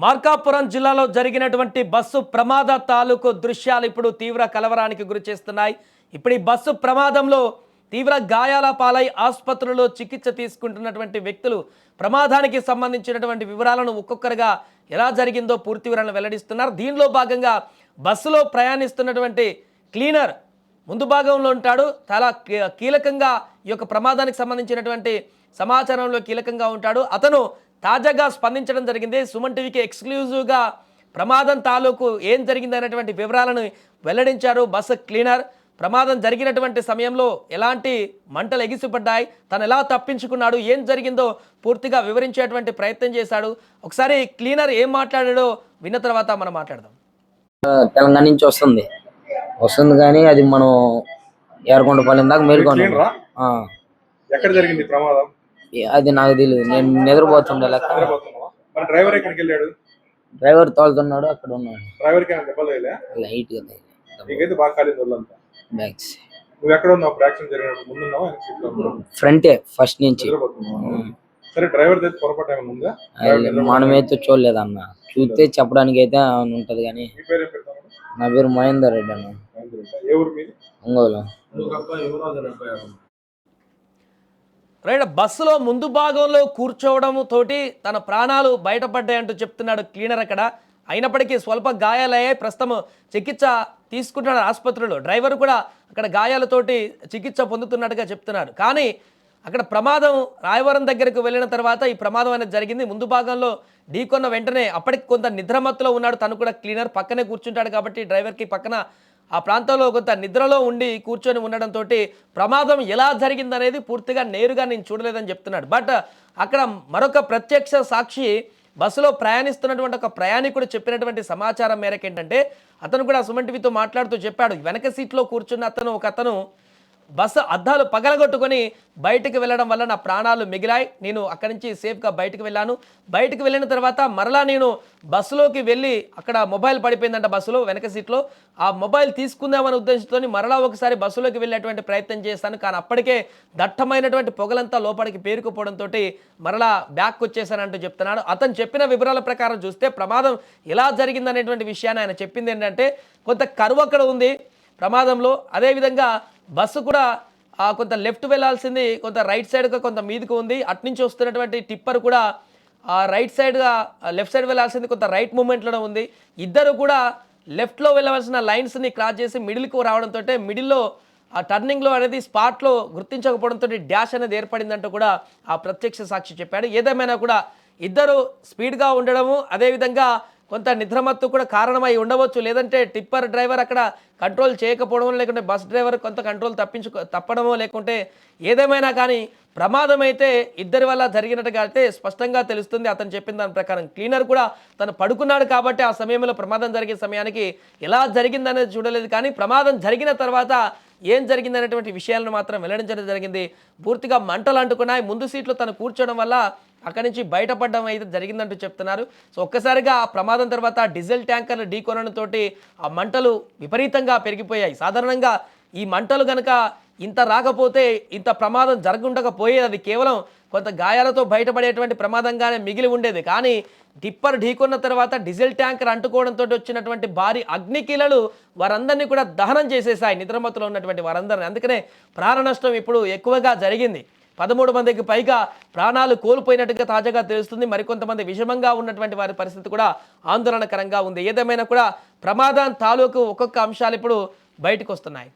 మార్కాపురం జిల్లాలో జరిగినటువంటి బస్సు ప్రమాద తాలూకు దృశ్యాలు ఇప్పుడు తీవ్ర కలవరానికి గురి చేస్తున్నాయి. ఇప్పుడు ఈ బస్సు ప్రమాదంలో తీవ్ర గాయాల పాలై ఆసుపత్రిలో చికిత్స తీసుకుంటున్నటువంటి వ్యక్తులు ప్రమాదానికి సంబంధించినటువంటి వివరాలను ఒక్కొక్కరుగా ఎలా జరిగిందో పూర్తి వివరాలను వెల్లడిస్తున్నారు. దీనిలో భాగంగా బస్సులో ప్రయాణిస్తున్నటువంటి క్లీనర్ ముందు భాగంలో ఉంటాడు. చాలా కీలకంగా ఈ యొక్క ప్రమాదానికి సంబంధించినటువంటి సమాచారంలో కీలకంగా ఉంటాడు. అతను తాజాగా స్పందించడం జరిగింది. సుమన్ టీవీకి ఎక్స్క్లూజివ్గా ప్రమాదం తాలూకు ఏం జరిగింది అనేటువంటి వివరాలను వెల్లడించారు. బస్సు క్లీనర్ ప్రమాదం జరిగినటువంటి సమయంలో ఎలాంటి మంటలు ఎగిసిపడ్డాయి, తను ఎలా తప్పించుకున్నాడు, ఏం జరిగిందో పూర్తిగా వివరించేటువంటి ప్రయత్నం చేశాడు. ఒకసారి క్లీనర్ ఏం మాట్లాడాడో విన్న తర్వాత మనం మాట్లాడదాం. తెలంగాణ నుంచి వస్తుంది కానీ అది మనం ఏరకొండపల్లి దాకా మేల్కొండ. ఎక్కడ జరిగింది ప్రమాదం? అది నాకు తెలియదు, నేను నిద్రపోతుండే లెక్క. డ్రైవర్ ఎక్కడికి వెళ్ళాడు? డ్రైవర్ తోలుతున్నాడు, అక్కడ ఉన్నాడు. డ్రైవర్ లైట్ గా బాగా కాలేదు వాళ్ళంతా. బ్యాగ్స్ నువ్వు ఎక్కడ ఉన్నావు? యాక్సిడెంట్ జరిగినప్పుడు ముందున్నావా? ఫ్రంటే ఫస్ట్ నుంచి. సరే, డ్రైవర్ దగ్గర పొరపాటు ఏమైనా ఉందా? మనమైతే చూడలేదు అన్న, చూస్తే చెప్పడానికి అయితే ఉంటది కానీ. నా పేరు మహేందర్ రెడ్డి అన్న. ఏ ఊరు మీది? ఒంగోలు. రైట్, బస్సులో ముందు భాగంలో కూర్చోవడం తోటి తన ప్రాణాలు బయటపడ్డాయంటూ చెప్తున్నాడు క్లీనర్. అక్కడ అయినప్పటికీ స్వల్ప గాయాలయ్యాయి. ప్రస్తుతం చికిత్స తీసుకుంటున్నాడు ఆసుపత్రిలో. డ్రైవర్ కూడా అక్కడ గాయాలతోటి చికిత్స పొందుతున్నట్టుగా చెప్తున్నారు. కానీ అక్కడ ప్రమాదం రాయవరం దగ్గరకు వెళ్ళిన తర్వాత ఈ ప్రమాదం అనేది జరిగింది. ముందు భాగంలో ఢీకొన్న వెంటనే అప్పటికి కొంత నిద్రమత్తులో ఉన్నాడు తను కూడా. క్లీనర్ పక్కనే కూర్చుంటాడు కాబట్టి డ్రైవర్కి పక్కన ఆ ప్రాంతంలో కొంత నిద్రలో ఉండి కూర్చొని ఉండడంతో ప్రమాదం ఎలా జరిగిందనేది పూర్తిగా నేరుగా నేను చూడలేదని చెప్తున్నాడు. బట్ అక్కడ మరొక ప్రత్యక్ష సాక్షి బస్సులో ప్రయాణిస్తున్నటువంటి ఒక ప్రయాణికుడు చెప్పినటువంటి సమాచారం మేరకు ఏంటంటే, అతను కూడా సుమన్ టీవీతో మాట్లాడుతూ చెప్పాడు, వెనక సీట్లో కూర్చున్న అతను బస్సు అద్దాలు పగలగొట్టుకొని బయటకు వెళ్ళడం వల్ల నా ప్రాణాలు మిగిలాయి. నేను అక్కడి నుంచి సేఫ్గా బయటకు వెళ్ళాను. బయటకు వెళ్ళిన తర్వాత మరలా నేను బస్సులోకి వెళ్ళి అక్కడ మొబైల్ పడిపోయిందంట బస్సులో వెనక సీట్లో. ఆ మొబైల్ తీసుకుందామనే ఉద్దేశంతో మరలా ఒకసారి బస్సులోకి వెళ్ళేటువంటి ప్రయత్నం చేస్తాను. కానీ అప్పటికే దట్టమైనటువంటి పొగలంతా లోపలికి పేరుకుపోవడంతో మరలా బ్యాక్ వచ్చేసానంటూ చెప్తున్నాడు. అతను చెప్పిన వివరాల ప్రకారం చూస్తే ప్రమాదం ఎలా జరిగిందనేటువంటి విషయాన్ని ఆయన చెప్పింది ఏంటంటే, కొంత కరువు అక్కడ ఉంది ప్రమాదంలో. అదేవిధంగా బస్సు కూడా కొంత లెఫ్ట్ వెళ్ళాల్సింది కొంత రైట్ సైడ్గా కొంత మీదకు ఉంది. అట్నుంచి వస్తున్నటువంటి టిప్పర్ కూడా రైట్ సైడ్గా లెఫ్ట్ సైడ్ వెళ్ళాల్సింది కొంత రైట్ మూమెంట్లోనే ఉంది. ఇద్దరు కూడా లెఫ్ట్లో వెళ్ళవలసిన లైన్స్ని క్రాస్ చేసి మిడిల్కు రావడంతో మిడిల్లో ఆ టర్నింగ్లో అనేది స్పాట్లో గుర్తించకపోవడంతో డ్యాష్ అనేది ఏర్పడిందంటూ కూడా ఆ ప్రత్యక్ష సాక్షి చెప్పాడు. ఏదేమైనా కూడా ఇద్దరు స్పీడ్గా ఉండడము, అదేవిధంగా కొంత నిద్రమత్తు కూడా కారణమై ఉండవచ్చు. లేదంటే టిప్పర్ డ్రైవర్ అక్కడ కంట్రోల్ చేయకపోవడమో, లేకుంటే బస్ డ్రైవర్ కొంత కంట్రోల్ తప్పడమో, లేకుంటే ఏదేమైనా కానీ ప్రమాదం అయితే ఇద్దరి వల్ల జరిగినట్టుగా అయితే స్పష్టంగా తెలుస్తుంది అతను చెప్పిన దాని ప్రకారం. క్లీనర్ కూడా తను పడుకున్నాడు కాబట్టి ఆ సమయంలో ప్రమాదం జరిగే సమయానికి ఎలా జరిగిందనేది చూడలేదు. కానీ ప్రమాదం జరిగిన తర్వాత ఏం జరిగిందనేటువంటి విషయాలను మాత్రం వెల్లడించడం జరిగింది. పూర్తిగా మంటలు అంటుకున్నాయి. ముందు సీట్లో తను కూర్చోవడం వల్ల అక్కడి నుంచి బయటపడడం అయితే జరిగిందంటూ చెప్తున్నారు. సో ఒక్కసారిగా ఆ ప్రమాదం తర్వాత డీజిల్ ట్యాంకర్లు ఢీకొనడంతో ఆ మంటలు విపరీతంగా పెరిగిపోయాయి. సాధారణంగా ఈ మంటలు కనుక ఇంత రాకపోతే ఇంత ప్రమాదం జరగకుండకపోయేది. అది కేవలం కొంత గాయాలతో బయటపడేటువంటి ప్రమాదంగానే మిగిలి ఉండేది. కానీ టిప్పర్ ఢీకొన్న తర్వాత డీజిల్ ట్యాంకర్ అంటుకోవడంతో వచ్చినటువంటి భారీ అగ్నికీలలు వారందరినీ కూడా దహనం చేసేసాయి, నిద్రమత్తులో ఉన్నటువంటి వారందరినీ. అందుకనే ప్రాణ నష్టం ఇప్పుడు ఎక్కువగా జరిగింది. 13 మందికి పైగా ప్రాణాలు కోల్పోయినట్టుగా తాజాగా తెలుస్తుంది. మరికొంతమంది విషమంగా ఉన్నటువంటి వారి పరిస్థితి కూడా ఆందోళనకరంగా ఉంది. ఏదేమైనా కూడా ప్రమాదం తాలూకు ఒక్కొక్క అంశాలు ఇప్పుడు బయటకు వస్తున్నాయి.